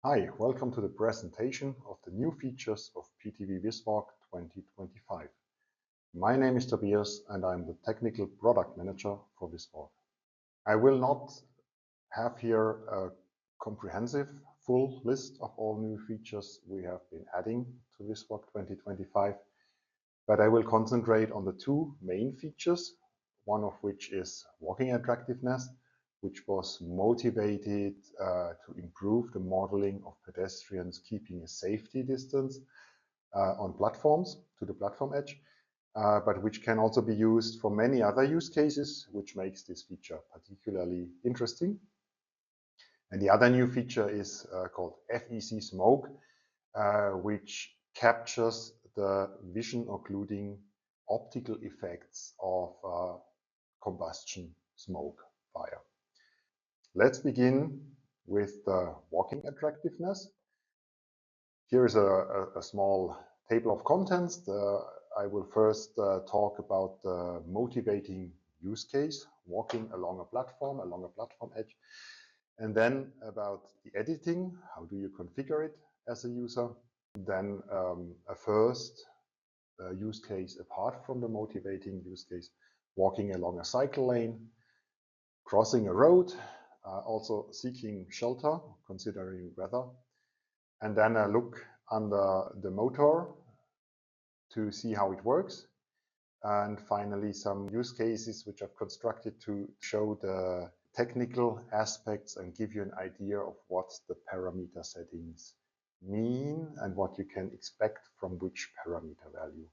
Hi, welcome to the presentation of the new features of PTV Viswalk 2025. My name is Tobias and I'm the Technical Product Manager for Viswalk. I will not have here a comprehensive full list of all new features we have been adding to Viswalk 2025, but I will concentrate on the two main features, one of which is walking attractiveness, which was motivated to improve the modeling of pedestrians keeping a safety distance on platforms to the platform edge, but which can also be used for many other use cases, which makes this feature particularly interesting. And the other new feature is called FEC Smoke, which captures the vision occluding optical effects of combustion smoke fire. Let's begin with the walking attractiveness. Here is a small table of contents. I will first talk about the motivating use case, walking along a platform edge, and then about the editing, how do you configure it as a user. Then a first use case apart from the motivating use case, walking along a cycle lane, crossing a road, also seeking shelter, considering weather, and then a look under the motor to see how it works, and finally some use cases which I've constructed to show the technical aspects and give you an idea of what the parameter settings mean and what you can expect from which parameter value.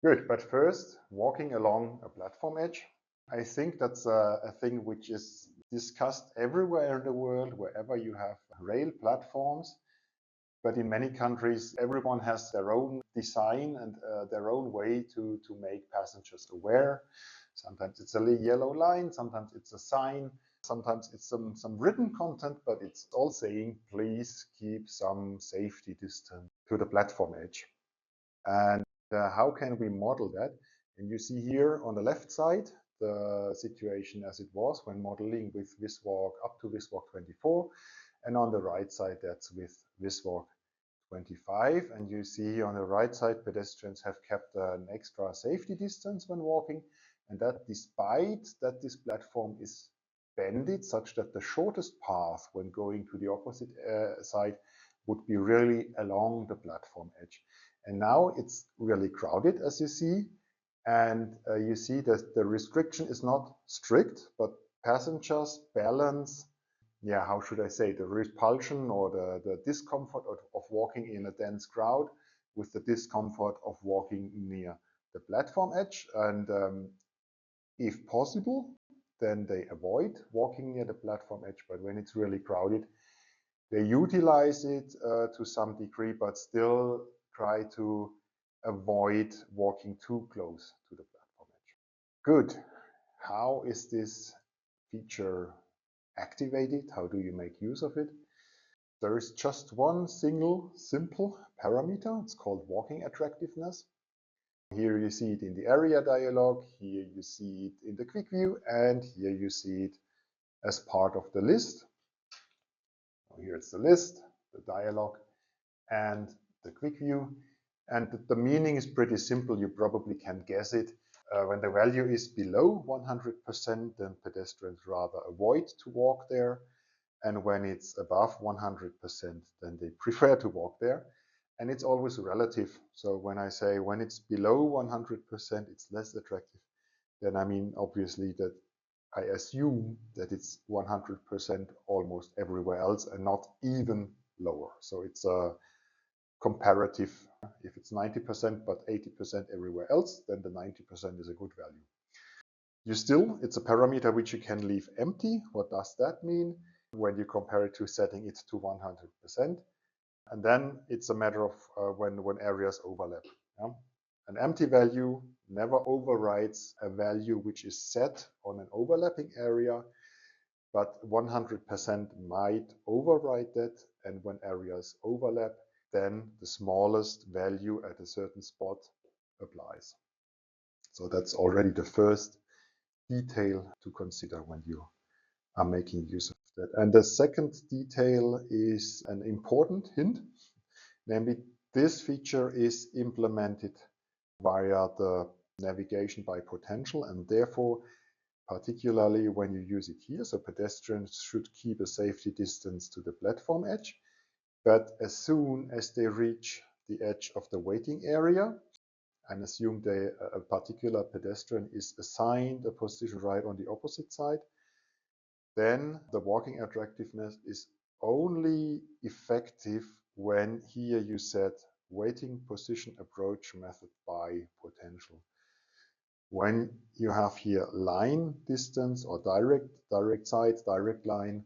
Good, but first, walking along a platform edge. I think that's a thing which is discussed everywhere in the world, wherever you have rail platforms. But in many countries, everyone has their own design and their own way to make passengers aware. Sometimes it's a yellow line, sometimes it's a sign, sometimes it's some written content, but it's all saying, please keep some safety distance to the platform edge. And how can we model that? And you see here on the left side, the situation as it was when modeling with Viswalk up to Viswalk 24, and on the right side that's with Viswalk 25. And you see on the right side pedestrians have kept an extra safety distance when walking, and that despite that this platform is bended such that the shortest path when going to the opposite side would be really along the platform edge. And now it's really crowded, as you see. And you see that the restriction is not strict, but passengers balance, how should I say, the repulsion or the discomfort of walking in a dense crowd with the discomfort of walking near the platform edge. And if possible, then they avoid walking near the platform edge. But when it's really crowded, they utilize it to some degree, but still try to avoid walking too close to the platform edge. Good. How is this feature activated? How do you make use of it? There is just one single simple parameter. It's called walking attractiveness. Here you see it in the area dialog. Here you see it in the quick view, and here you see it as part of the list. Here it's the list, the dialog, and the quick view. And the meaning is pretty simple. You probably can guess it. When the value is below 100%, then pedestrians rather avoid to walk there. And when it's above 100%, then they prefer to walk there. And it's always relative. So when I say when it's below 100%, it's less attractive, then I mean obviously that I assume that it's 100% almost everywhere else and not even lower. So it's a comparative. If it's 90% but 80% everywhere else, then the 90% is a good value. It's a parameter which you can leave empty. What does that mean? When you compare it to setting it to 100%. And then it's a matter of when areas overlap. An empty value never overrides a value which is set on an overlapping area, but 100% might override that. And when areas overlap, then the smallest value at a certain spot applies. So that's already the first detail to consider when you are making use of And the second detail is an important hint, namely this feature is implemented via the navigation by potential, and therefore particularly when you use it here, so pedestrians should keep a safety distance to the platform edge, but as soon as they reach the edge of the waiting area, and assume a particular pedestrian is assigned a position right on the opposite side, then the walking attractiveness is only effective when here you set waiting position approach method by potential. When you have here line distance or direct side, direct line,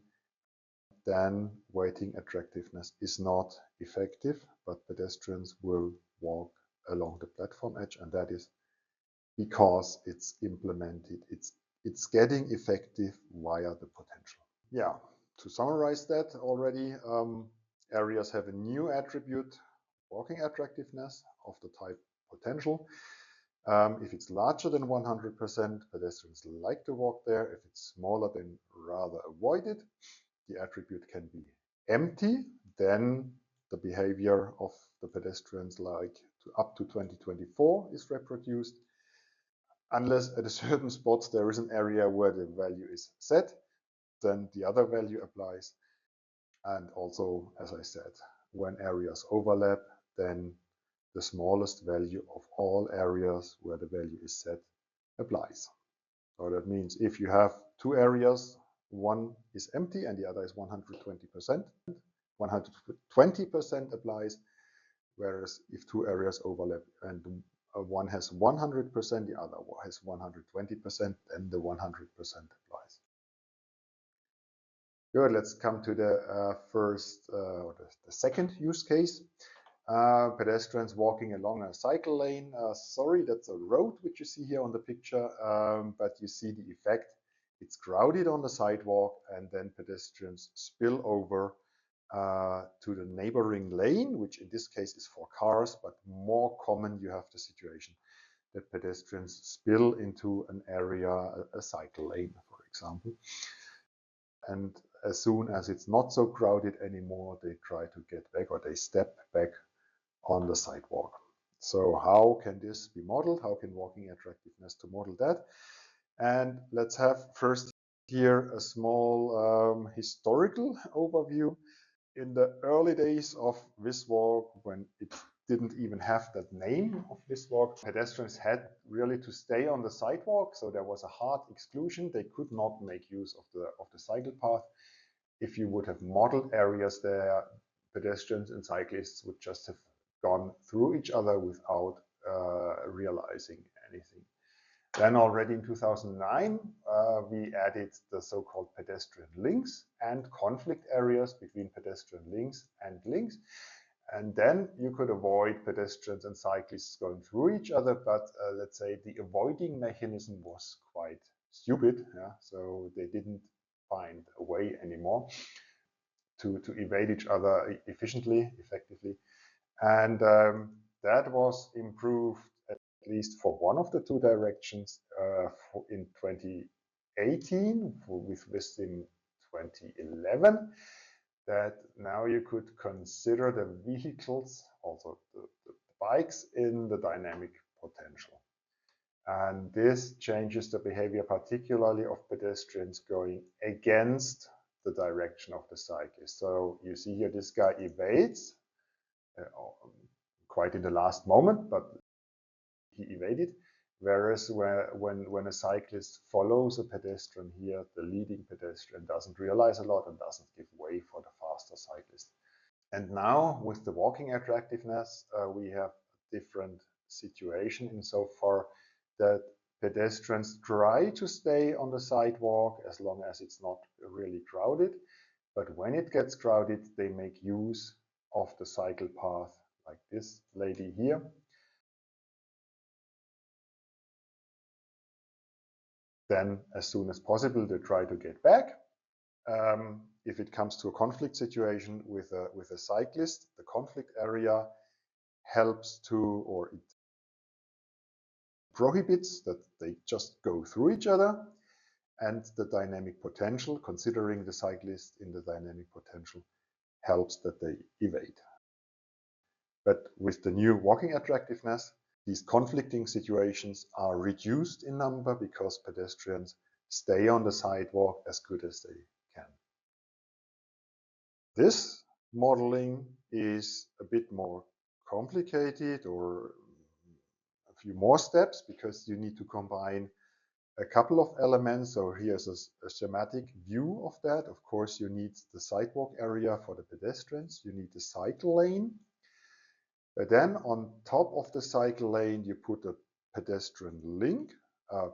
then waiting attractiveness is not effective, but pedestrians will walk along the platform edge, and that is because it's implemented. It's getting effective via the potential. Yeah, to summarize that already, areas have a new attribute, walking attractiveness of the type potential. If it's larger than 100%, pedestrians like to walk there. If it's smaller, then rather avoid it. The attribute can be empty, then the behavior of the pedestrians like up to 2024 is reproduced. Unless at a certain spot there is an area where the value is set, then the other value applies. And also, as I said, when areas overlap, then the smallest value of all areas where the value is set applies. So that means if you have two areas, one is empty and the other is 120%, 120% applies, whereas if two areas overlap and one has 100%, the other has 120%, then the 100% applies. Good, let's come to the the second use case. Pedestrians walking along a cycle lane. Sorry, that's a road which you see here on the picture, but you see the effect. It's crowded on the sidewalk, and then pedestrians spill over to the neighboring lane, which in this case is for cars, but more common you have the situation that pedestrians spill into an area, a cycle lane, for example. And as soon as it's not so crowded anymore, they try to get back, or they step back on the sidewalk. So how can this be modeled? How can walking attractiveness to model that? And let's have first here a small historical overview. In the early days of Viswalk, when it didn't even have that name of Viswalk, pedestrians had really to stay on the sidewalk, so there was a hard exclusion. They could not make use of the cycle path. If you would have modeled areas there, pedestrians and cyclists would just have gone through each other without realizing anything. Then already in 2009, we added the so-called pedestrian links and conflict areas between pedestrian links and links. And then you could avoid pedestrians and cyclists going through each other, but let's say the avoiding mechanism was quite stupid. Yeah? So they didn't find a way anymore to evade each other efficiently, effectively. And that was improved at least for one of the two directions in 2018 with Vistim 2011, that now you could consider the vehicles, also the bikes, in the dynamic potential. And this changes the behavior particularly of pedestrians going against the direction of the cyclist. So you see here this guy evades, quite in the last moment, but he evaded. Whereas when a cyclist follows a pedestrian here, the leading pedestrian doesn't realize a lot and doesn't give way for the faster cyclist. And now with the walking attractiveness, we have a different situation insofar that pedestrians try to stay on the sidewalk as long as it's not really crowded. But when it gets crowded, they make use of the cycle path, like this lady here. Then as soon as possible, they try to get back. If it comes to a conflict situation with a cyclist, the conflict area helps to, or it prohibits that they just go through each other. and the dynamic potential, considering the cyclist in the dynamic potential, helps that they evade. But with the new walking attractiveness, these conflicting situations are reduced in number because pedestrians stay on the sidewalk as good as they can. This modeling is a bit more complicated, or a few more steps, because you need to combine a couple of elements. So here's a schematic view of that. Of course, you need the sidewalk area for the pedestrians. You need the cycle lane. But then on top of the cycle lane, you put a pedestrian link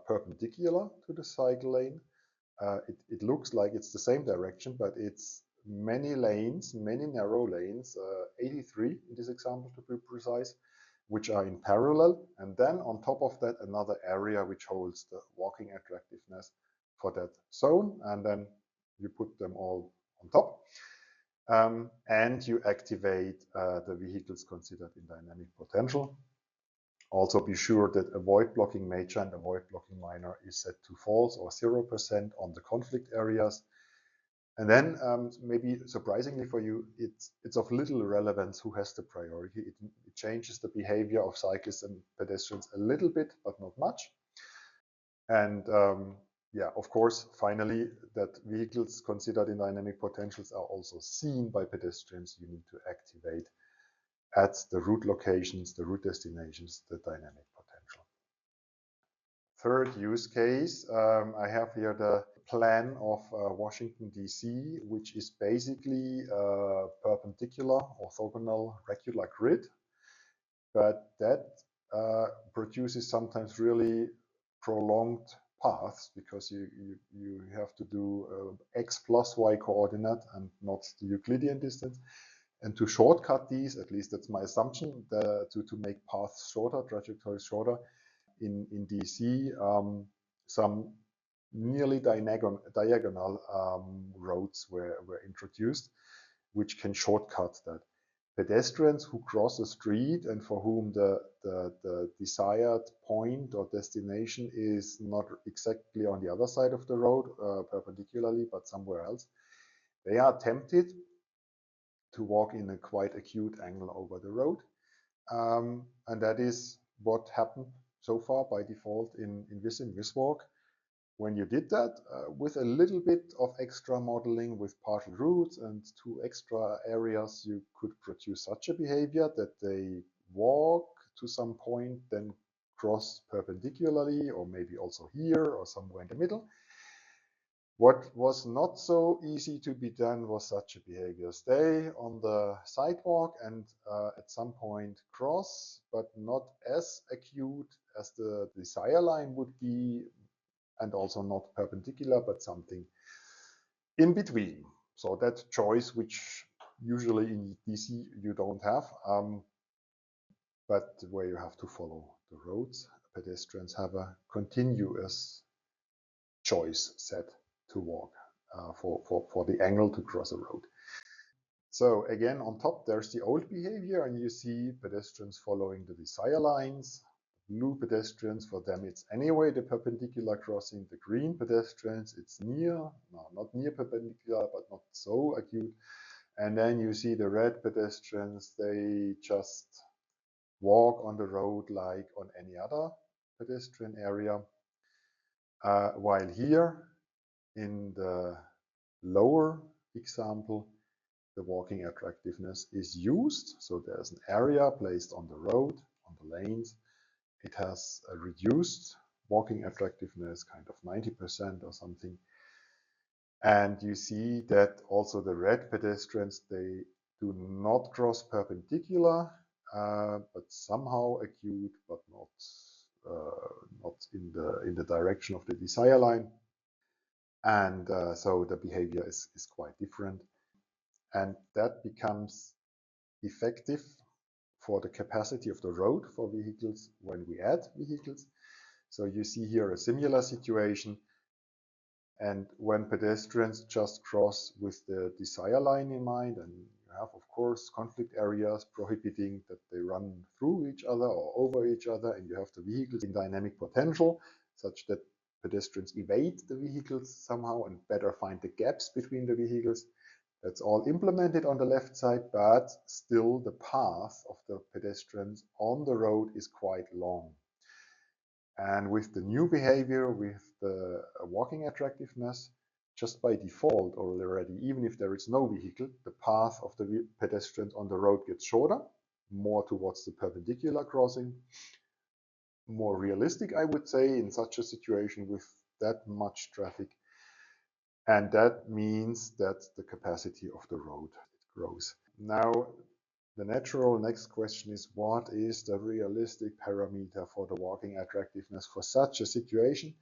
perpendicular to the cycle lane. It looks like it's the same direction, but it's many lanes, many narrow lanes, 83 in this example to be precise, which are in parallel. And then on top of that, another area which holds the walking attractiveness for that zone. And then you put them all on top. And you activate the vehicles considered in dynamic potential. Also be sure that avoid blocking major and avoid blocking minor is set to false or 0% on the conflict areas. And then maybe surprisingly for you, it's of little relevance who has the priority. It changes the behavior of cyclists and pedestrians a little bit, but not much. And yeah, of course, finally, that vehicles considered in dynamic potentials are also seen by pedestrians. You need to activate at the route locations, the route destinations, the dynamic potential. Third use case, I have here the plan of Washington, D.C., which is basically a perpendicular, orthogonal, regular grid. But that produces sometimes really prolonged paths, because you have to do x plus y coordinate and not the Euclidean distance. And to shortcut these, at least that's my assumption, to make paths shorter, trajectories shorter, in DC, some nearly diagonal roads were introduced, which can shortcut that. Pedestrians who cross a street and for whom the desired point or destination is not exactly on the other side of the road, perpendicularly, but somewhere else, they are tempted to walk in a quite acute angle over the road. And that is what happened so far by default in Viswalk. When you did that, with a little bit of extra modeling with partial routes and 2 extra areas, you could produce such a behavior that they walk to some point, then cross perpendicularly, or maybe also here or somewhere in the middle. What was not so easy to be done was such a behavior. Stay on the sidewalk and at some point cross, but not as acute as the desire line would be, and also not perpendicular, but something in between. So that choice, which usually in DC you don't have, but where you have to follow the roads, pedestrians have a continuous choice set to walk for the angle to cross a road. So again, on top, there's the old behavior, and you see pedestrians following the desire lines. Blue pedestrians, for them it's anyway the perpendicular crossing. The green pedestrians, it's near, no, not near perpendicular, but not so acute. And then you see the red pedestrians, they just walk on the road like on any other pedestrian area. While here in the lower example, the walking attractiveness is used. So there's an area placed on the road, on the lanes. It has a reduced walking attractiveness, kind of 90% or something. And you see that also the red pedestrians, they do not cross perpendicular, but somehow acute, but not in the direction of the desire line. And so the behavior is quite different. And that becomes effective for the capacity of the road for vehicles when we add vehicles. So you see here a similar situation. And when pedestrians just cross with the desire line in mind, and you have, of course, conflict areas prohibiting that they run through each other or over each other, and you have the vehicles in dynamic potential such that pedestrians evade the vehicles somehow and better find the gaps between the vehicles. That's all implemented on the left side, but still the path of the pedestrians on the road is quite long. And with the new behavior, with the walking attractiveness, just by default already, even if there is no vehicle, the path of the pedestrians on the road gets shorter, more towards the perpendicular crossing. More realistic, I would say, in such a situation with that much traffic. And that means that the capacity of the road grows. Now, the natural next question is, what is the realistic parameter for the walking attractiveness for such a situation?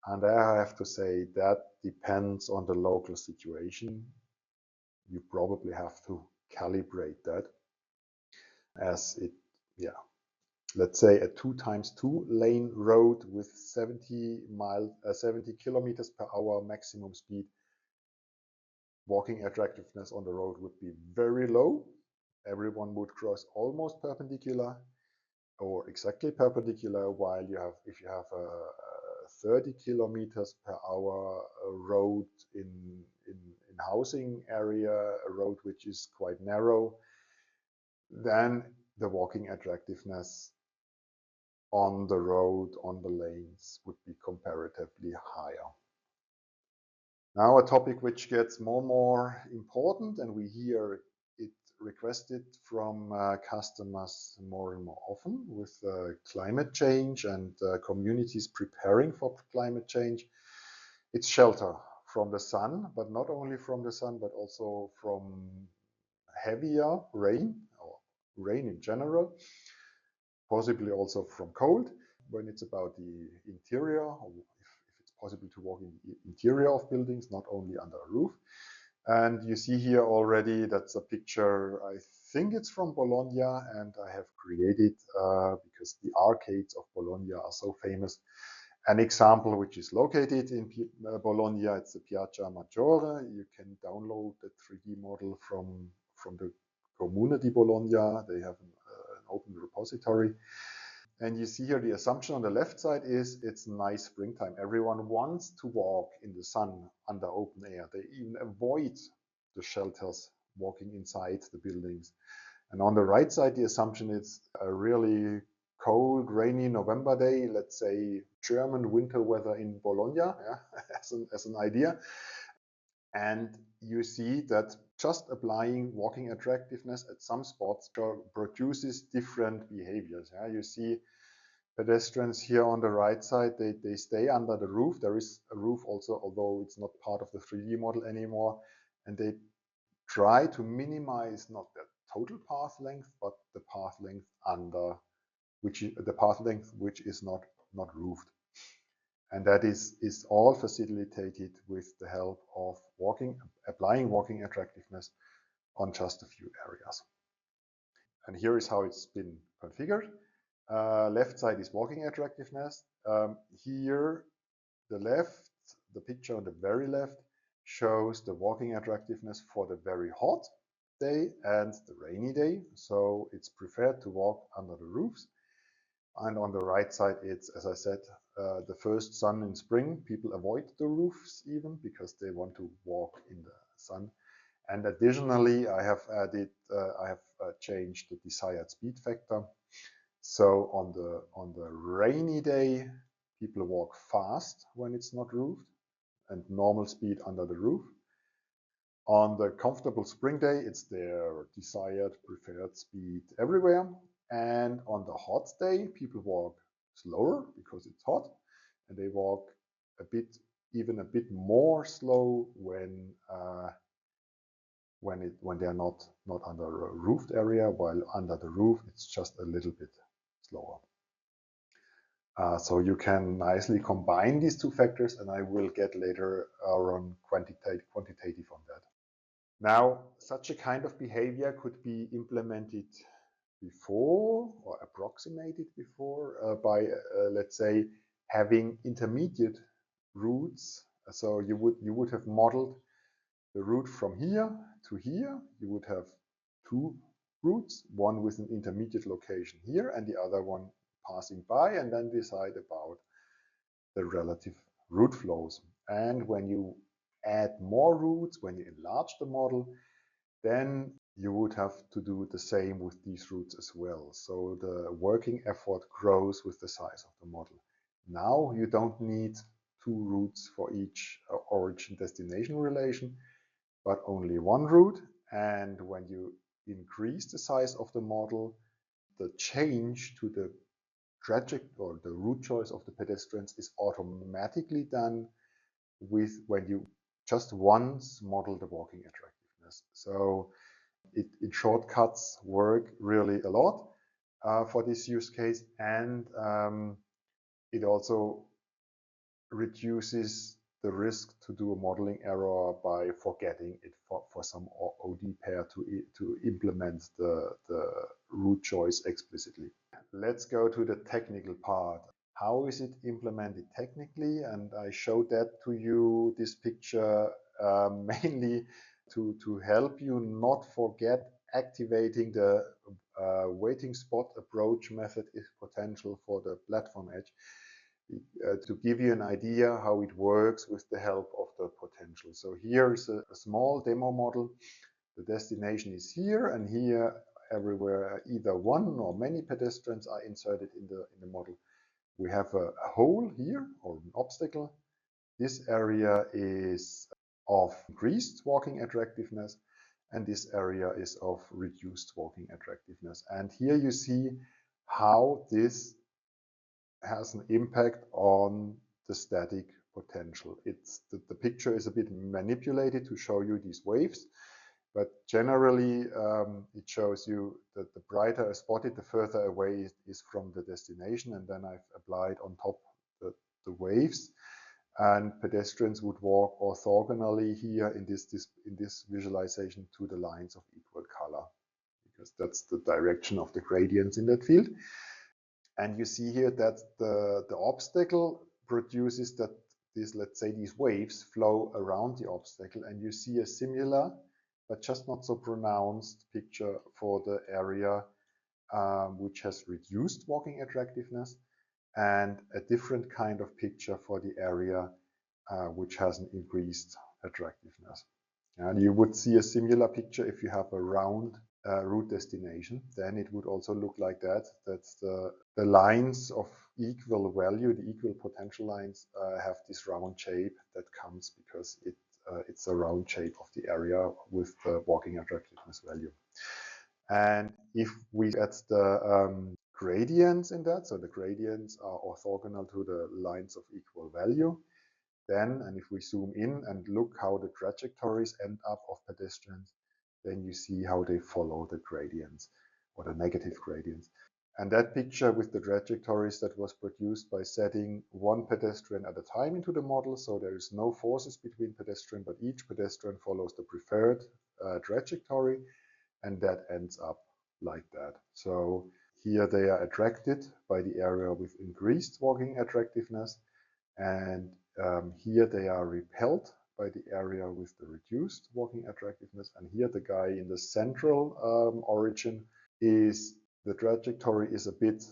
And I have to say that depends on the local situation. You probably have to calibrate that as it, let's say a 2x2 lane road with 70 kilometers per hour maximum speed. Walking attractiveness on the road would be very low. Everyone would cross almost perpendicular or exactly perpendicular, while if you have a 30 kilometers per hour road in housing area, a road which is quite narrow, then the walking attractiveness on the road, on the lanes, would be comparatively higher. Now, a topic which gets more and more important, and we hear it requested from customers more and more often with climate change and communities preparing for climate change. It's shelter from the sun, but not only from the sun, but also from heavier rain or rain in general, possibly also from cold when it's about the interior, or if it's possible to walk in the interior of buildings, not only under a roof. And you see here already, that's a picture, I think it's from Bologna, and I have created, because the arcades of Bologna are so famous, an example which is located in Bologna. It's the Piazza Maggiore. You can download the 3D model from the Comune di Bologna. They have an open repository. And you see here the assumption on the left side is it's nice springtime. Everyone wants to walk in the sun under open air. They even avoid the shelters, walking inside the buildings. And on the right side, the assumption is a really cold, rainy November day, let's say German winter weather in Bologna, as an idea. And you see that just applying walking attractiveness at some spots produces different behaviors. You see pedestrians here on the right side, they stay under the roof. There is a roof also, although it's not part of the 3D model anymore. And they try to minimize not the total path length, but the path length under which is not roofed. And that is all facilitated with the help of applying walking attractiveness on just a few areas. And here is how it's been configured. Left side is walking attractiveness. Here, the picture on the very left shows the walking attractiveness for the very hot day and the rainy day. So it's preferred to walk under the roofs. And on the right side, it's, as I said, the first sun in spring. People avoid the roofs even because they want to walk in the sun. And additionally, I have changed the desired speed factor. So on the rainy day, people walk fast when it's not roofed, and normal speed under the roof. On the comfortable spring day, it's their desired preferred speed everywhere. And on the hot day, people walk slower because it's hot, and they walk even a bit more slow when they're not under a roofed area, while under the roof it's just a little bit slower. So you can nicely combine these two factors, and I will get later on quantitative on that. Now, such a kind of behavior could be implemented before or approximated before by, let's say, having intermediate routes. So you would have modeled the route from here to here. You would have two routes, one with an intermediate location here and the other one passing by, and then decide about the relative route flows. And when you add more routes, when you enlarge the model, then you would have to do the same with these routes as well. So the working effort grows with the size of the model. Now you don't need two routes for each origin-destination relation, but only one route. And when you increase the size of the model, the change to the trajectory or the route choice of the pedestrians is automatically done with when you just once model the walking attractiveness. So it shortcuts work really a lot for this use case, and it also reduces the risk to do a modeling error by forgetting it for some OD pair to implement the route choice explicitly. Let's go to the technical part. How is it implemented technically? And I showed that to you, this picture, mainly to help you not forget activating the waiting spot approach method if potential for the platform edge, to give you an idea how it works with the help of the potential. So here is a small demo model. The destination is here, and here everywhere either one or many pedestrians are inserted in the model. We have a hole here, or an obstacle. This area is of increased walking attractiveness, and this area is of reduced walking attractiveness. And here you see how this has an impact on the static potential. The picture is a bit manipulated to show you these waves, but generally it shows you that the brighter I spot it, the further away it is from the destination, and then I've applied on top the waves, and pedestrians would walk orthogonally here in this visualization to the lines of equal color, because that's the direction of the gradients in that field. And you see here that the obstacle produces that let's say these waves flow around the obstacle, and you see a similar but just not so pronounced picture for the area which has reduced walking attractiveness, and a different kind of picture for the area which has an increased attractiveness. And you would see a similar picture if you have a round route destination. Then it would also look like that. That's the lines of equal value, the equal potential lines have this round shape that comes because it's a round shape of the area with the walking attractiveness value. And if we add the gradients in that, so the gradients are orthogonal to the lines of equal value, then, and if we zoom in and look how the trajectories end up of pedestrians, then you see how they follow the gradients or the negative gradients. And that picture with the trajectories, that was produced by setting one pedestrian at a time into the model. So there is no forces between pedestrians, but each pedestrian follows the preferred trajectory, and that ends up like that. So here they are attracted by the area with increased walking attractiveness, and here they are repelled by the area with the reduced walking attractiveness. And here the guy in the central origin is, the trajectory is a bit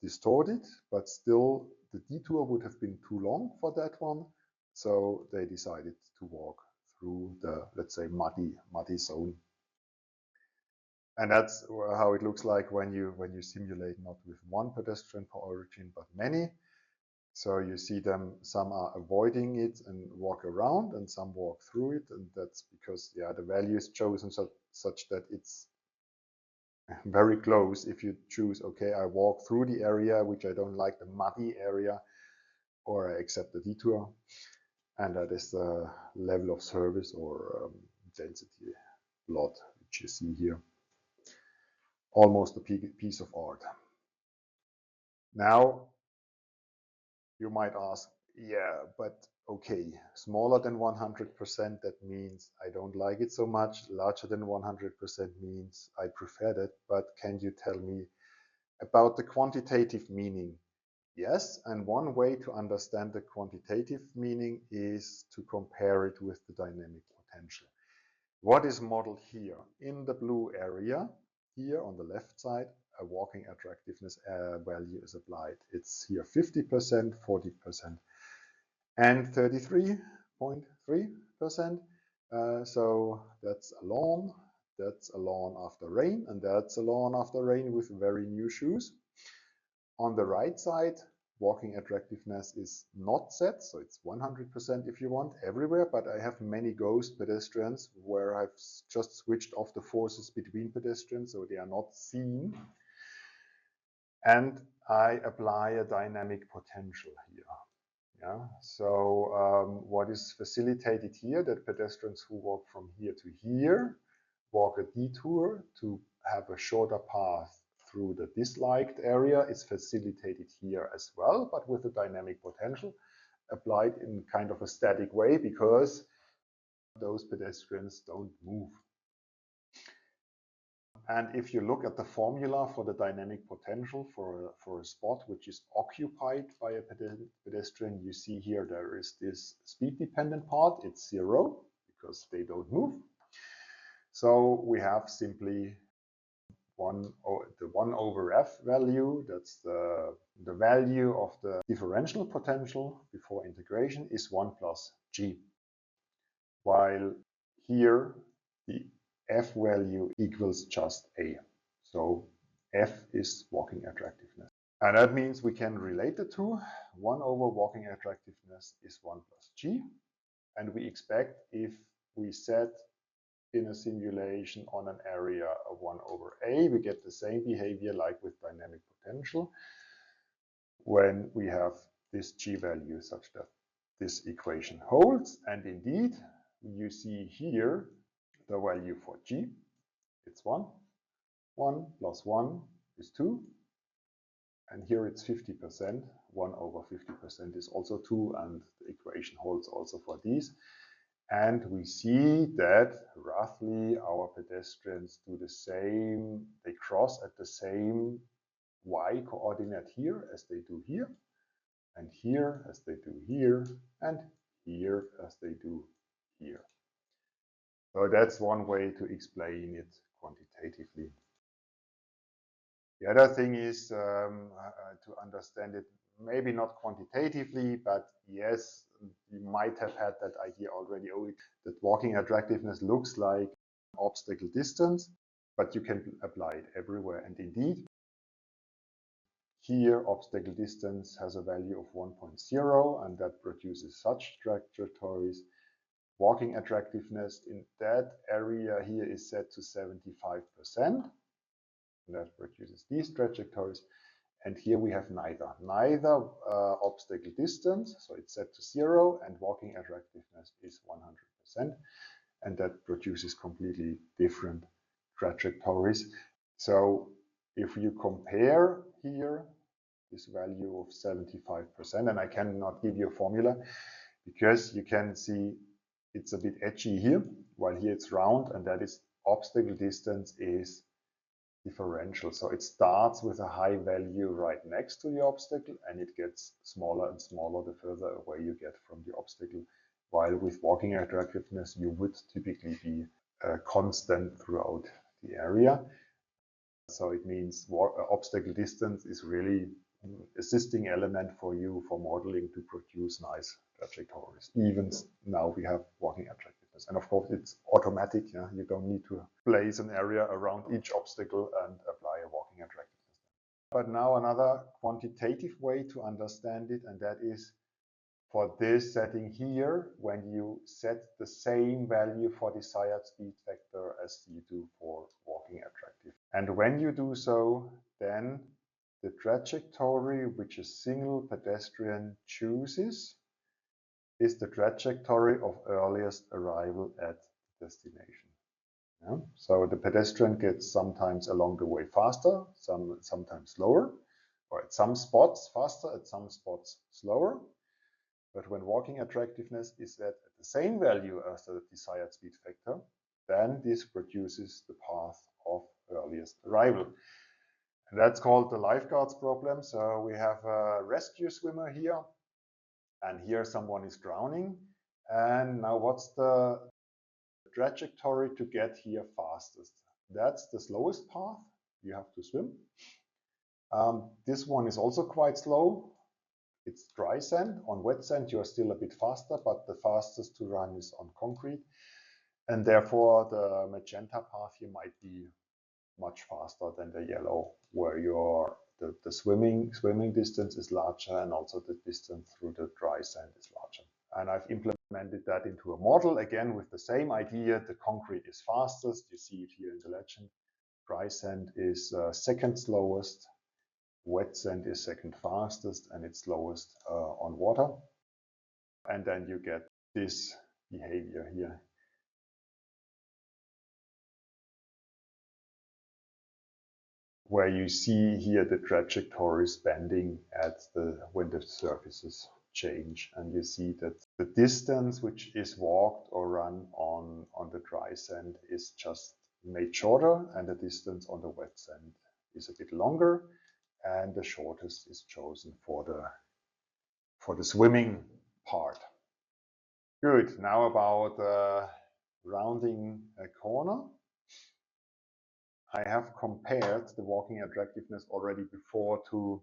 distorted, but still the detour would have been too long for that one. So they decided to walk through the, let's say, muddy zone. And that's how it looks like when you simulate not with one pedestrian per origin, but many. So you see them, some are avoiding it and walk around, and some walk through it. And that's because, yeah, the value is chosen such that it's very close. If you choose, okay, I walk through the area, which I don't like, the muddy area, or I accept the detour. And that is the level of service or density plot, which you see here. Almost a piece of art. Now, you might ask, yeah, but okay, smaller than 100%, that means I don't like it so much. Larger than 100% means I prefer that. But can you tell me about the quantitative meaning? Yes, and one way to understand the quantitative meaning is to compare it with the dynamic potential. What is modeled here? In the blue area, here on the left side, a walking attractiveness value is applied. It's here 50%, 40%. and 33.3%. So that's a lawn after rain, and that's a lawn after rain with very new shoes. On the right side, walking attractiveness is not set, so it's 100% if you want everywhere, but I have many ghost pedestrians where I've just switched off the forces between pedestrians so they are not seen. And I apply a dynamic potential here. Yeah. So what is facilitated here, that pedestrians who walk from here to here walk a detour to have a shorter path through the disliked area, is facilitated here as well, but with a dynamic potential applied in kind of a static way, because those pedestrians don't move. And if you look at the formula for the dynamic potential for a spot which is occupied by a pedestrian, you see here there is this speed dependent part, it's 0 because they don't move. So we have simply the 1 over f value, that's the value of the differential potential before integration, is 1 plus g. While here the f value equals just a. So f is walking attractiveness. And that means we can relate the two. 1 over walking attractiveness is 1 plus g. And we expect, if we set in a simulation on an area of 1 over a, we get the same behavior like with dynamic potential when we have this g value such that this equation holds. And indeed, you see here the value for g, it's 1. 1 plus 1 is 2. And here it's 50%. 1 over 50% is also 2, and the equation holds also for these. And we see that roughly our pedestrians do the same, they cross at the same y coordinate here as they do here, and here as they do here, and here as they do here. So that's one way to explain it quantitatively. The other thing is to understand it, maybe not quantitatively, but yes, you might have had that idea already, that walking attractiveness looks like obstacle distance, but you can apply it everywhere. And indeed, here obstacle distance has a value of 1.0, and that produces such trajectories. Walking attractiveness in that area here is set to 75%. And that produces these trajectories. And here we have neither obstacle distance, so it's set to 0, and walking attractiveness is 100%, and that produces completely different trajectories. So if you compare here this value of 75%, and I cannot give you a formula because you can see it's a bit edgy here, while here it's round, and that is obstacle distance is differential. So it starts with a high value right next to the obstacle, and it gets smaller and smaller the further away you get from the obstacle. While with walking attractiveness, you would typically be constant throughout the area. So it means obstacle distance is really an assisting element for you for modeling to produce nice trajectories. Even now we have walking attractiveness. And of course, it's automatic. Yeah? You don't need to place an area around each obstacle and apply a walking attractiveness. But now another quantitative way to understand it, and that is for this setting here, when you set the same value for desired speed vector as you do for walking attractive. And when you do so, then the trajectory which a single pedestrian chooses is the trajectory of earliest arrival at destination. Yeah? So the pedestrian gets sometimes along the way faster, sometimes slower, or at some spots faster, at some spots slower. But when walking attractiveness is set at the same value as the desired speed vector, then this produces the path of earliest arrival. And that's called the lifeguard's problem. So we have a rescue swimmer here, and here someone is drowning. And now what's the trajectory to get here fastest? That's the slowest path you have to swim. This one is also quite slow. it's dry sand. On wet sand, you are still a bit faster, but the fastest to run is on concrete. And therefore, the magenta path here might be much faster than the yellow, where the swimming distance is larger, and also the distance through the dry sand is larger. And I've implemented that into a model, again, with the same idea. The concrete is fastest. You see it here in the legend. Dry sand is second slowest. Wet sand is second fastest, and it's slowest on water. And then you get this behavior here. Where you see here the trajectories bending when the surfaces change, and you see that the distance which is walked or run on the dry sand is just made shorter, and the distance on the wet sand is a bit longer, and the shortest is chosen for the swimming part. Good. Now about rounding a corner. I have compared the walking attractiveness already before to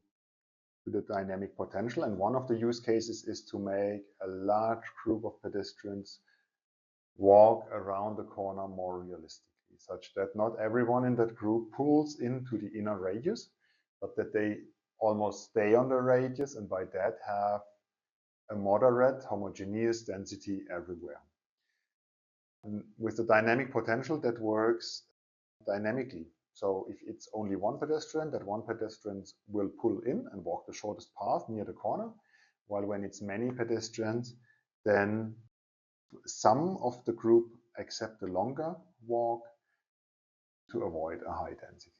the dynamic potential, and one of the use cases is to make a large group of pedestrians walk around the corner more realistically, such that not everyone in that group pulls into the inner radius, but that they almost stay on the radius, and by that have a moderate homogeneous density everywhere. And with the dynamic potential, that works dynamically. So if it's only one pedestrian, that one pedestrian will pull in and walk the shortest path near the corner, while when it's many pedestrians, then some of the group accept a longer walk to avoid a high density.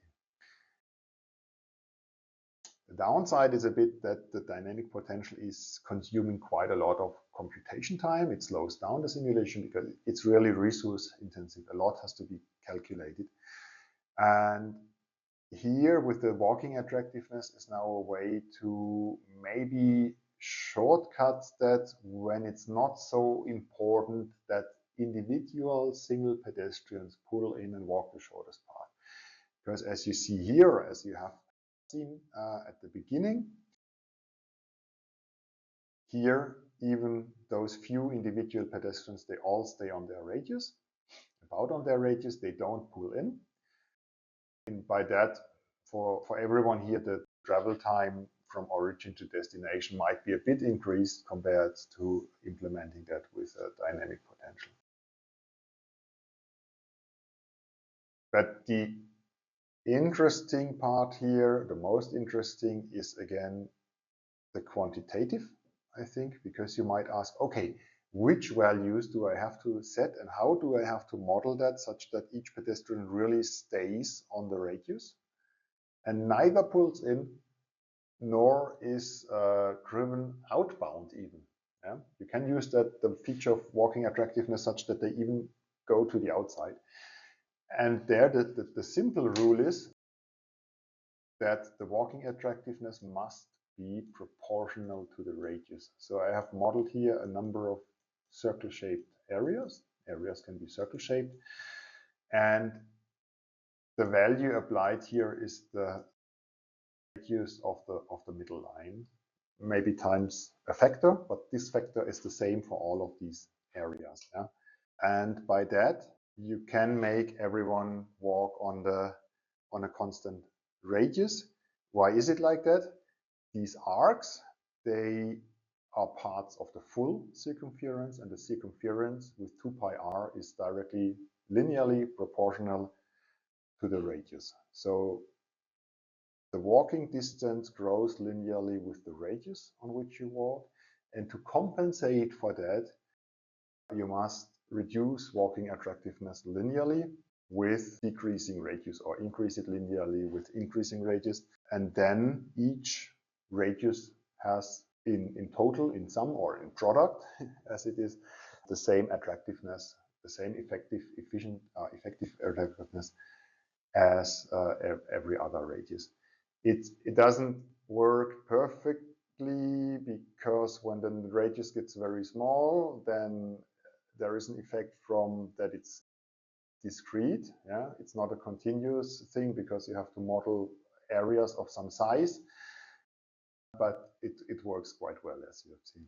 The downside is a bit that the dynamic potential is consuming quite a lot of computation time. It slows down the simulation because it's really resource intensive. A lot has to be calculated. And here with the walking attractiveness is now a way to maybe shortcut that when it's not so important that individual single pedestrians pull in and walk the shortest path. Because as you see here, as you have seen at the beginning, here even those few individual pedestrians, they all stay on their radius, about on their radius, they don't pull in. And by that, for everyone here, the travel time from origin to destination might be a bit increased compared to implementing that with a dynamic potential. But the interesting part here, the most interesting, is again the quantitative, I think, because you might ask, okay, which values do I have to set and how do I have to model that such that each pedestrian really stays on the radius and neither pulls in nor is driven outbound even. Yeah? You can use that the feature of walking attractiveness such that they even go to the outside. And there the simple rule is that the walking attractiveness must be proportional to the radius. So I have modeled here a number of circle-shaped areas. Areas can be circle-shaped. And the value applied here is the radius of the middle line, maybe times a factor, but this factor is the same for all of these areas. Yeah? And by that, you can make everyone walk on a constant radius. Why is it like that? These arcs, they are parts of the full circumference, and the circumference with 2 pi r is directly linearly proportional to the radius. So the walking distance grows linearly with the radius on which you walk, and to compensate for that, you must reduce walking attractiveness linearly with decreasing radius, or increase it linearly with increasing radius, and then each radius has in total, in sum or in product, as it is, the same attractiveness, the same effective attractiveness as every other radius. It doesn't work perfectly because when the radius gets very small, then there is an effect from that it's discrete. Yeah, it's not a continuous thing because you have to model areas of some size. but it works quite well, as you have seen.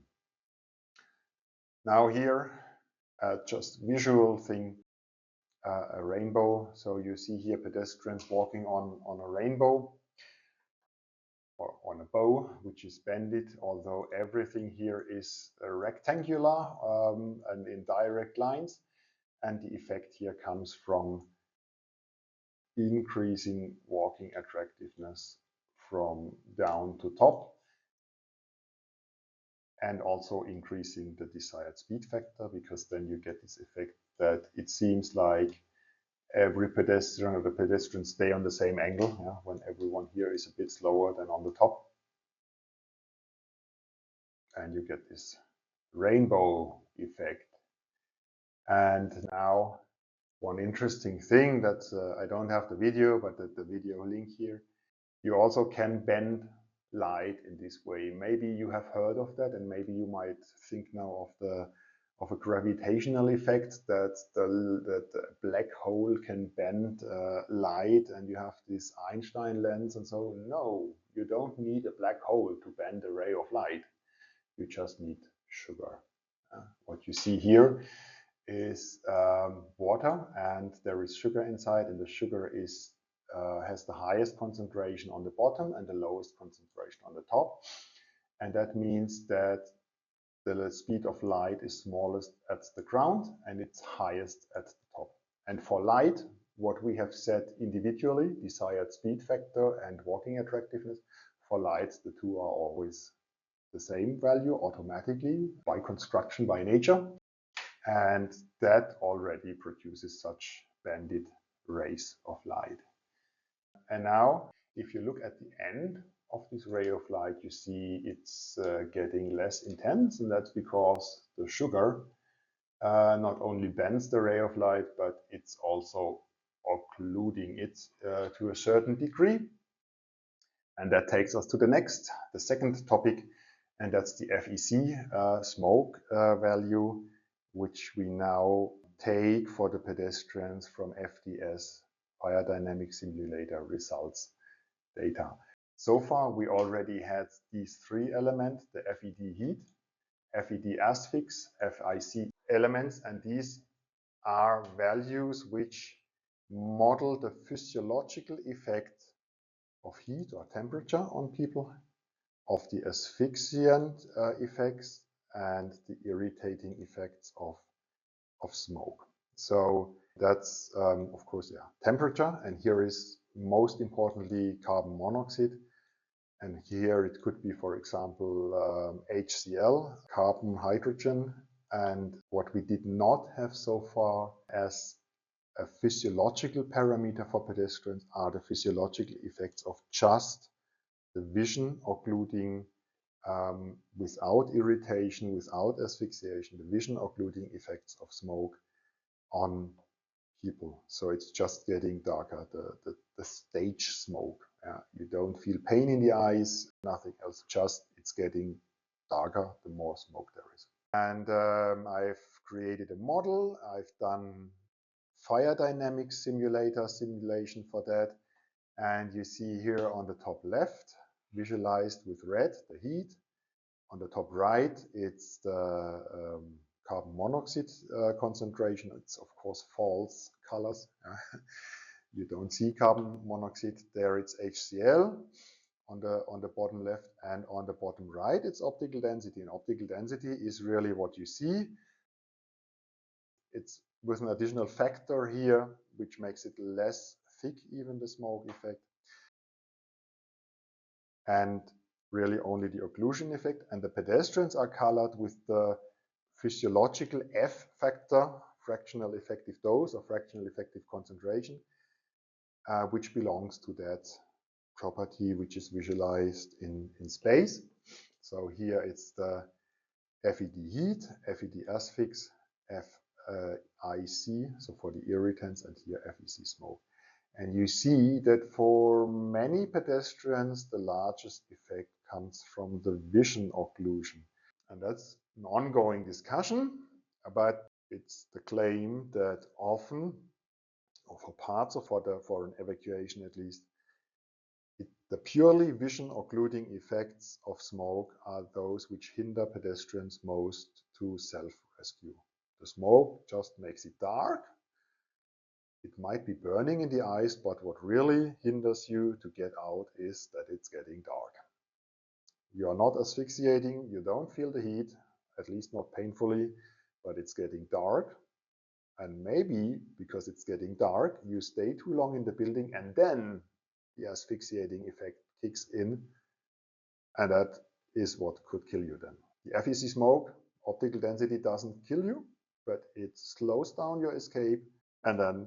Now here, just visual thing, a rainbow. So you see here pedestrians walking on a rainbow or on a bow, which is bended, although everything here is rectangular and in direct lines. And the effect here comes from increasing walking attractiveness from down to top, and also increasing the desired speed factor, because then you get this effect that it seems like every pedestrian or the pedestrians stay on the same angle, when everyone here is a bit slower than on the top. And you get this rainbow effect. And now one interesting thing that I don't have the video, but the video link here, you also can bend light in this way. Maybe you have heard of that, and maybe you might think now of a gravitational effect, that the black hole can bend light, and you have this Einstein lens and so. No, you don't need a black hole to bend a ray of light. You just need sugar. What you see here is water, and there is sugar inside, and the sugar is has the highest concentration on the bottom and the lowest concentration on the top. And that means that the speed of light is smallest at the ground and it's highest at the top. And for light, what we have said individually, desired speed factor and walking attractiveness, for light, the two are always the same value automatically by construction, by nature. And that already produces such banded rays of light. And now, if you look at the end of this ray of light, you see it's getting less intense, and that's because the sugar not only bends the ray of light, but it's also occluding it to a certain degree. And that takes us to the second topic, and that's the FEC smoke value, which we now take for the pedestrians from FDS, Fire Dynamic Simulator results data. So far, we already had these three elements, the FED heat, FED asphyx, FIC elements, and these are values which model the physiological effect of heat or temperature on people, of the asphyxiant effects, and the irritating effects of smoke. So that's, of course, temperature. And here is most importantly carbon monoxide. And here it could be, for example, HCl, carbon, hydrogen. And what we did not have so far as a physiological parameter for pedestrians are the physiological effects of just the vision occluding without irritation, without asphyxiation, the vision occluding effects of smoke on people. So it's just getting darker, the stage smoke. You don't feel pain in the eyes, nothing else, just it's getting darker the more smoke there is. And I've created a model. I've done fire dynamics simulation for that. And you see here on the top left, visualized with red, the heat. On the top right, it's the carbon monoxide concentration. It's of course false colors. You don't see carbon monoxide. There it's HCl on the bottom left, and on the bottom right it's optical density. And optical density is really what you see. It's with an additional factor here, which makes it less thick, even the smoke effect. And really only the occlusion effect. And the pedestrians are colored with the physiological F factor, fractional effective dose or fractional effective concentration, which belongs to that property which is visualized in space. So here it's the FED heat, FED asphyx, FIC, so for the irritants, and here FEC smoke. And you see that for many pedestrians, the largest effect comes from the vision occlusion. And that's an ongoing discussion, but it's the claim that often, or for parts of for an evacuation at least, The purely vision occluding effects of smoke are those which hinder pedestrians most to self-rescue. The smoke just makes it dark. It might be burning in the eyes, but what really hinders you to get out is that it's getting dark. You are not asphyxiating, you don't feel the heat, at least not painfully, but it's getting dark. And maybe because it's getting dark, you stay too long in the building and then the asphyxiating effect kicks in, and that is what could kill you then. The FEC smoke, optical density doesn't kill you, but it slows down your escape, and then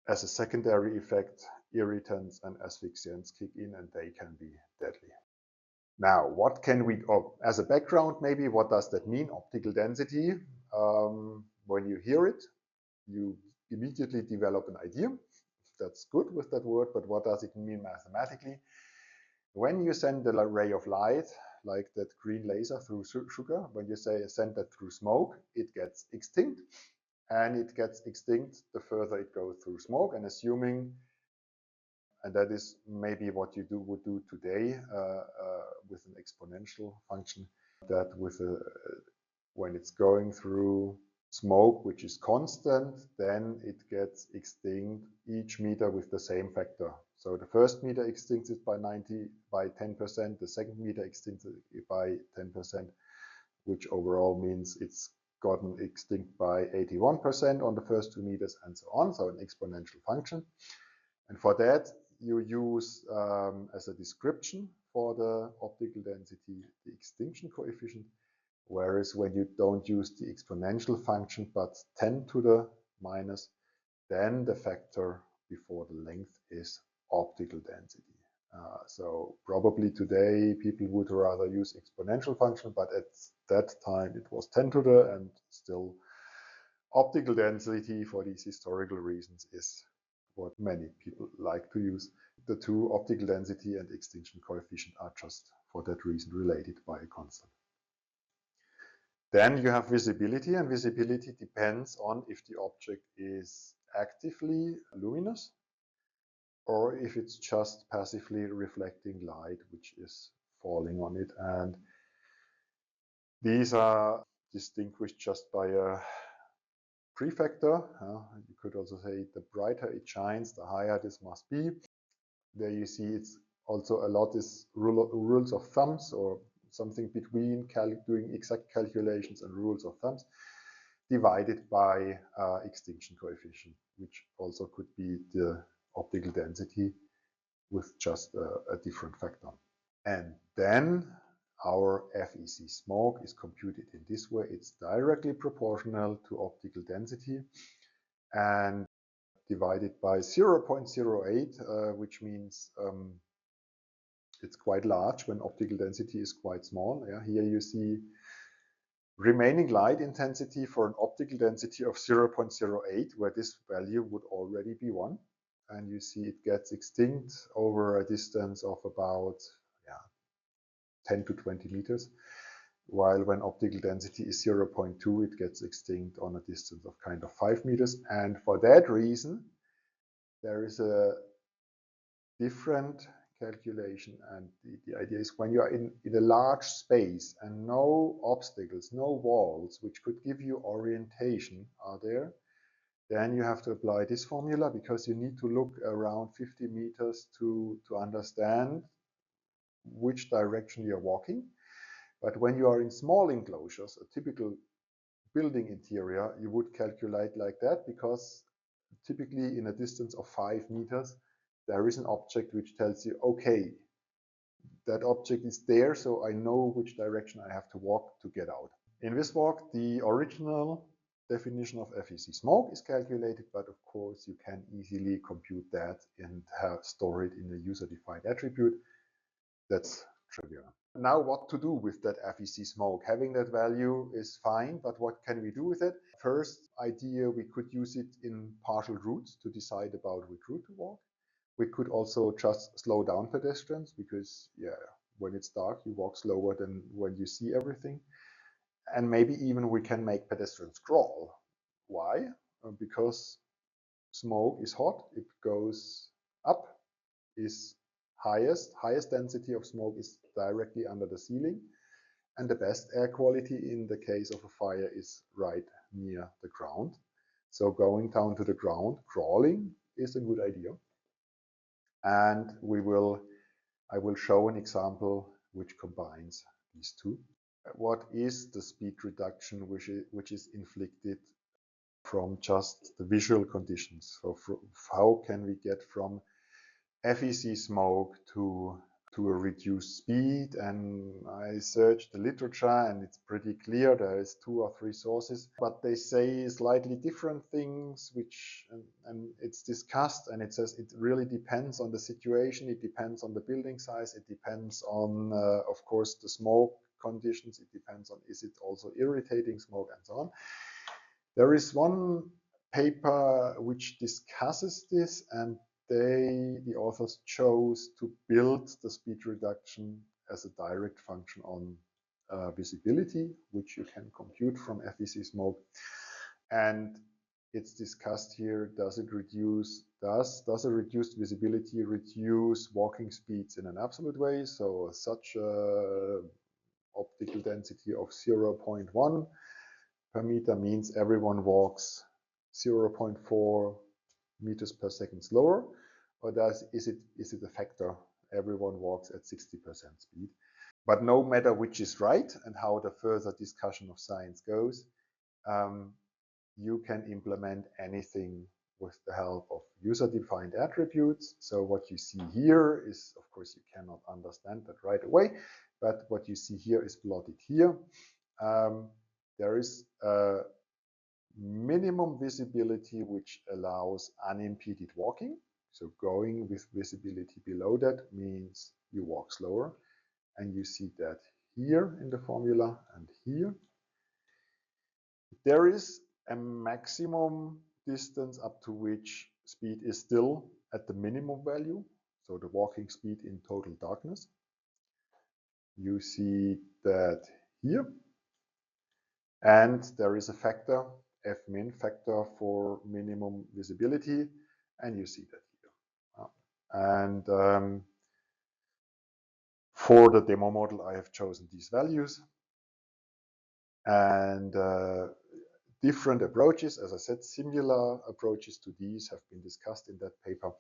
as a secondary effect, irritants and asphyxiants kick in and they can be deadly. Now, what can we, as a background maybe, what does that mean, optical density? When you hear it, you immediately develop an idea. That's good with that word, but what does it mean mathematically? When you send a ray of light, like that green laser through sugar, when you send that through smoke, it gets extinct. And it gets extinct the further it goes through smoke, and assuming, and that is maybe what you would do today with an exponential function, that when it's going through smoke, which is constant, then it gets extinct each meter with the same factor. So the first meter extincts it by 10%, the second meter extincts it by 10%, which overall means it's gotten extinct by 81% on the first 2 meters and so on, so an exponential function. And for that, you use as a description for the optical density the extinction coefficient, whereas when you don't use the exponential function but 10 to the minus, then the factor before the length is optical density. So probably today people would rather use exponential function, but at that time it was 10 to the, and still optical density for these historical reasons is what many people like to use. The two, optical density and extinction coefficient, are just for that reason related by a constant. Then you have visibility, and visibility depends on if the object is actively luminous or if it's just passively reflecting light which is falling on it. And these are distinguished just by a prefactor. You could also say the brighter it shines, the higher this must be. There you see it's also a lot is rules of thumbs, or something between doing exact calculations and rules of thumbs, divided by extinction coefficient, which also could be the optical density with just a different factor. And then our FEC smoke is computed in this way. It's directly proportional to optical density and divided by 0.08, which means it's quite large when optical density is quite small. Yeah, here you see remaining light intensity for an optical density of 0.08, where this value would already be 1. And you see it gets extinct over a distance of about 10 to 20 meters, while when optical density is 0.2, it gets extinct on a distance of kind of 5 meters. And for that reason, there is a different calculation, and the idea is when you are in a large space and no obstacles, no walls which could give you orientation are there, then you have to apply this formula, because you need to look around 50 meters to understand which direction you're walking. But when you are in small enclosures, a typical building interior, you would calculate like that, because typically in a distance of 5 meters, there is an object which tells you, okay, that object is there, so I know which direction I have to walk to get out. In Viswalk, the original definition of FEC smoke is calculated, but of course you can easily compute that and store it in a user-defined attribute. That's trivial. Now what to do with that FEC smoke? Having that value is fine, but what can we do with it? First idea, we could use it in partial routes to decide about which route to walk. We could also just slow down pedestrians, because when it's dark you walk slower than when you see everything. And maybe even we can make pedestrians crawl. Why? Because smoke is hot, it goes up, is highest density of smoke is directly under the ceiling, and the best air quality in the case of a fire is right near the ground. So going down to the ground, crawling, is a good idea. And I will show an example which combines these two. What is the speed reduction which is inflicted from just the visual conditions? So how can we get from FEC smoke to a reduced speed? And I searched the literature, and it's pretty clear there is 2 or 3 sources, but they say slightly different things, and it's discussed, and it says it really depends on the situation, it depends on the building size, it depends on of course the smoke conditions, it depends on is it also irritating smoke, and so on. There is one paper which discusses this, and the authors chose to build the speed reduction as a direct function on visibility, which you can compute from FEC smoke. And it's discussed here, does a reduced visibility reduce walking speeds in an absolute way? So such a optical density of 0.1 per meter means everyone walks 0.4 meters per second slower, or is it a factor everyone walks at 60% speed? But no matter which is right and how the further discussion of science goes, you can implement anything with the help of user-defined attributes. So what you see here is, of course, you cannot understand that right away, but what you see here is plotted here. There is a minimum visibility which allows unimpeded walking. So going with visibility below that means you walk slower, and you see that here in the formula and here. There is a maximum distance up to which speed is still at the minimum value, so the walking speed in total darkness. You see that here, and there is a factor, Fmin factor for minimum visibility, and you see that here. And for the demo model, I have chosen these values, and different approaches, as I said, similar approaches to these have been discussed in that paper,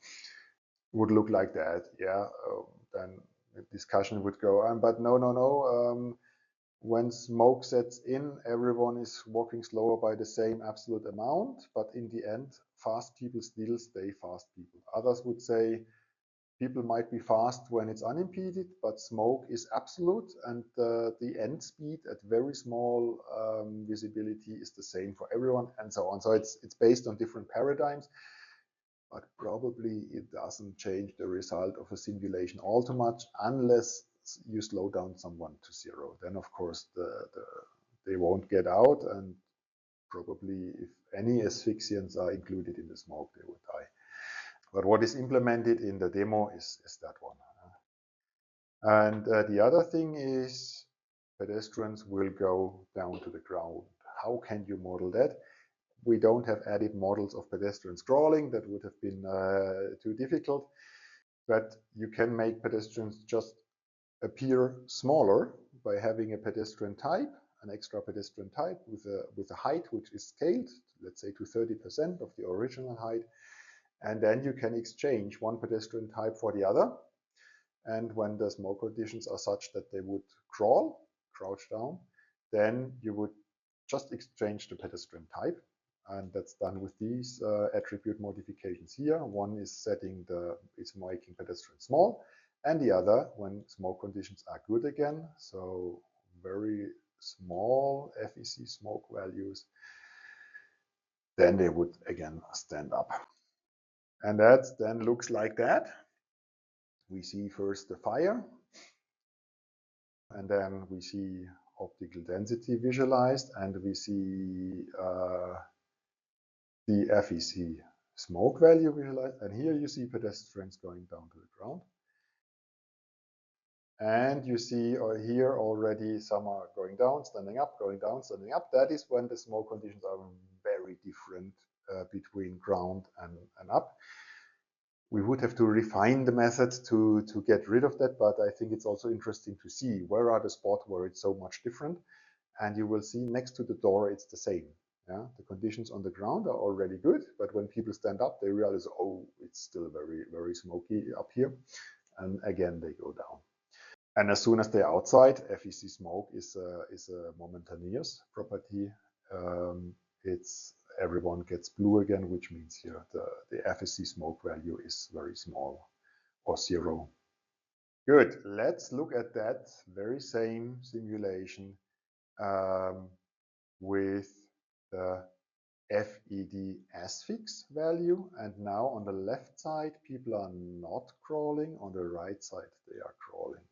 would look like that. Yeah, then the discussion would go, but no. When smoke sets in, everyone is walking slower by the same absolute amount, but in the end, fast people still stay fast people. Others would say people might be fast when it's unimpeded, but smoke is absolute, and the end speed at very small visibility is the same for everyone, and so on. So it's based on different paradigms, but probably it doesn't change the result of a simulation all too much unless you slow down someone to 0. Then of course they won't get out, and probably if any asphyxiants are included in the smoke, they would die. But what is implemented in the demo is that one. And the other thing is pedestrians will go down to the ground. How can you model that? We don't have added models of pedestrians crawling. That would have been too difficult. But you can make pedestrians just appear smaller by having a pedestrian type, an extra pedestrian type with a height which is scaled, let's say to 30% of the original height. And then you can exchange one pedestrian type for the other. And when the smoke conditions are such that they would crouch down, then you would just exchange the pedestrian type. And that's done with these attribute modifications here. One is it's making pedestrian small, and the other when smoke conditions are good again, so very small FEC smoke values, then they would again stand up. And that then looks like that. We see first the fire, and then we see optical density visualized, and we see the FEC smoke value visualized, and here you see pedestrians going down to the ground. And you see here already some are going down, standing up, going down, standing up. That is when the smoke conditions are very different between ground and up. We would have to refine the method to get rid of that, but I think it's also interesting to see where are the spots where it's so much different. And you will see next to the door, it's the same. Yeah? The conditions on the ground are already good, but when people stand up, they realize, oh, it's still very, very smoky up here. And again, they go down. And as soon as they're outside, FEC smoke is a momentaneous property. Everyone gets blue again, which means here the FEC smoke value is very small or zero. Good. Let's look at that very same simulation with the FECsmoke value. And now on the left side, people are not crawling. On the right side, they are crawling.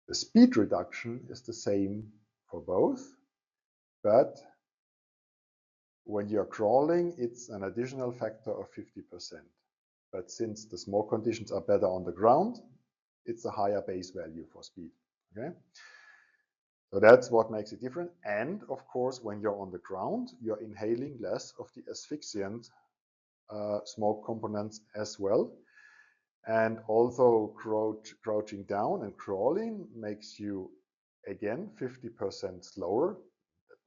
The speed reduction is the same for both, but when you're crawling, it's an additional factor of 50%. But since the smoke conditions are better on the ground, it's a higher base value for speed. Okay, so that's what makes it different. And of course, when you're on the ground, you're inhaling less of the asphyxiant smoke components as well. And also crouching down and crawling makes you again 50% slower.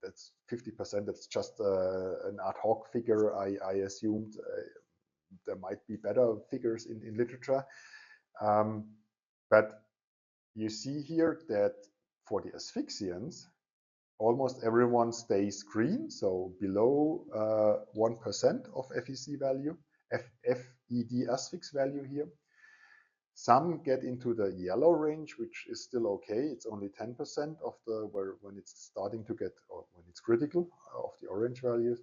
That's 50%. That's just an ad hoc figure. I assumed there might be better figures in literature. But you see here that for the asphyxiants, almost everyone stays green, so below 1% of FEC value, FED asphyx value here. Some get into the yellow range, which is still okay. It's only 10% of when it's starting to get, or when it's critical, of the orange values.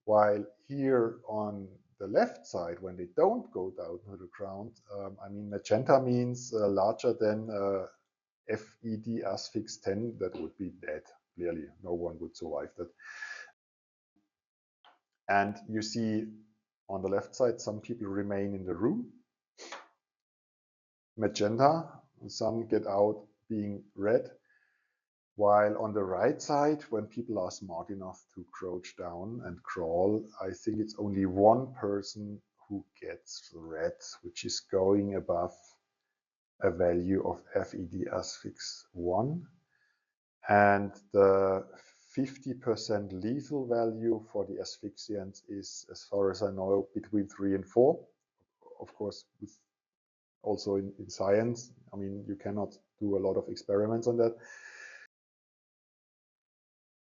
While here on the left side, when they don't go down to the ground, I mean, magenta means larger than FED asphyx 10, that would be dead. Clearly, no one would survive that. And you see on the left side, some people remain in the room. Magenta, some get out being red. While on the right side, when people are smart enough to crouch down and crawl, I think it's only one person who gets red, which is going above a value of FED asphyx 1. And the 50% lethal value for the asphyxiants is, as far as I know, between 3 and 4. Of course, also in science, I mean, you cannot do a lot of experiments on that.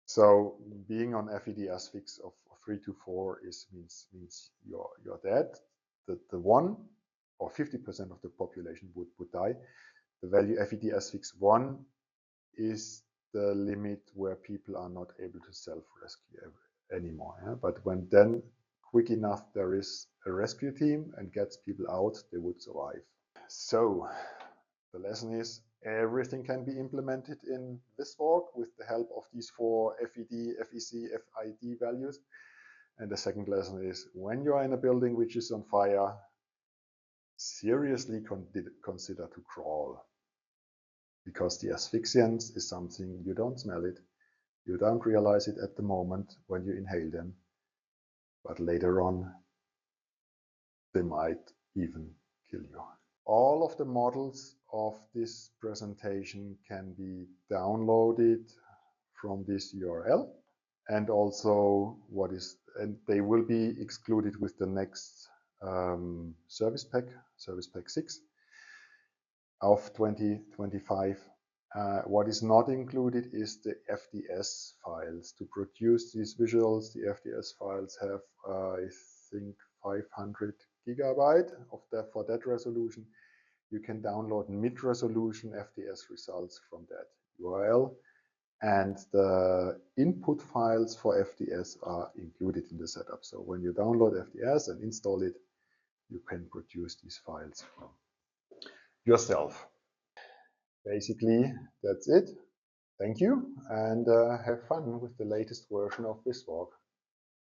So being on FED asphyx of 3 to 4 means you're dead. The 1 or 50% of the population would die. The value FED asphyx 1 is the limit where people are not able to self-rescue anymore. Yeah? But when then quick enough there is a rescue team and gets people out, they would survive. So the lesson is everything can be implemented in Viswalk with the help of these 4 FED, FEC, FID values. And the second lesson is when you are in a building which is on fire, seriously consider to crawl. Because the asphyxiants is something you don't smell it, you don't realize it at the moment when you inhale them, but later on they might even kill you. All of the models of this presentation can be downloaded from this URL, and also and they will be excluded with the next service pack 6 of 2025. What is not included is the FDS files. To produce these visuals, the FDS files have, I think, 500 gigabyte for that resolution. You can download mid-resolution FDS results from that URL, and the input files for FDS are included in the setup. So when you download FDS and install it, you can produce these files yourself. Basically, that's it. Thank you, and have fun with the latest version of Viswalk.